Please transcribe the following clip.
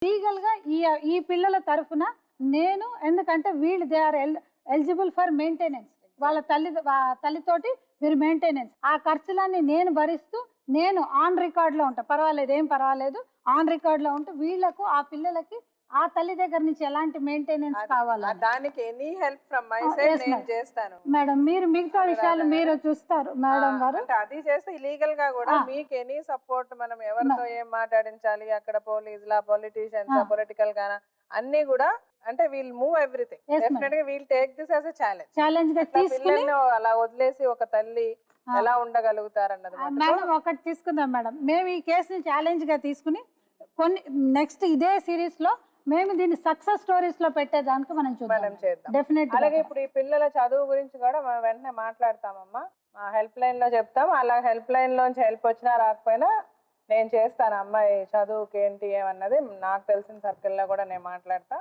Legal గా ఈ పిల్లల తరఫున నేను, ఎందుకంటే వీళ్ళు they are eligible for maintenance. వాళ్ళ తల్లితోటి మీరు మెయింటెనెన్స్, ఆ ఖర్చులన్నీ నేను భరిస్తూ, నేను ఆన్ రికార్డ్ లో ఉంటా. పర్వాలేదు, ఏం పర్వాలేదు, ఆన్ రికార్డ్ లో ఉంటూ వీళ్ళకు, ఆ పిల్లలకి ఆ తల్లి దగ్గర నుంచి ఎలాంటి మెయింటెనెన్స్ కావాలా దానికి any help from my side నేను చేస్తాను మేడం. మీరు మిగతా విషయాలు మీరు చూస్తారు మేడం గారు. అంటే అది చేస్తే ఇలీగల్ గా కూడా మీకు ఎనీ సపోర్ట్, మనం ఎవరితో ఏం మాట్లాడించాలి, అక్కడ పోలీస్ లా, పొలిటీషియన్స్, పొలిటికల్ గానా అన్ని కూడా, అంటే వీల్ మూవ్ ఎవ్రీథింగ్. డెఫినెట్ గా we'll take this as a challenge గా తీసుకుని పిల్లల్ని అలా వదిలేసి ఒక తల్లి ఎలా ఉండగలుగుతారు అన్నది. మేడం ఒకటి తీసుకుందాం మేడం, మేము ఈ కేసుని ఛాలెంజ్ గా తీసుకుని కొన్ని నెక్స్ట్ ఇదే సిరీస్ లో మేము దీన్ని సక్సెస్ స్టోరీస్ లో పెట్టేదానికి మనం చూద్దాం డెఫినెట్. అలాగే ఇప్పుడు ఈ పిల్లల చదువు గురించి కూడా మనం వెంటనే మాట్లాడతామమ్మా. మా హెల్ప్ లైన్ లో చెప్తాం. అలా హెల్ప్ లైన్ లోంచి హెల్ప్ వచ్చినా రాకపోయినా నేను చేస్తాను. అమ్మాయి చదువుకి ఏంటి ఏమన్నది నాకు తెలిసిన సర్కిల్లో కూడా నేను మాట్లాడతా.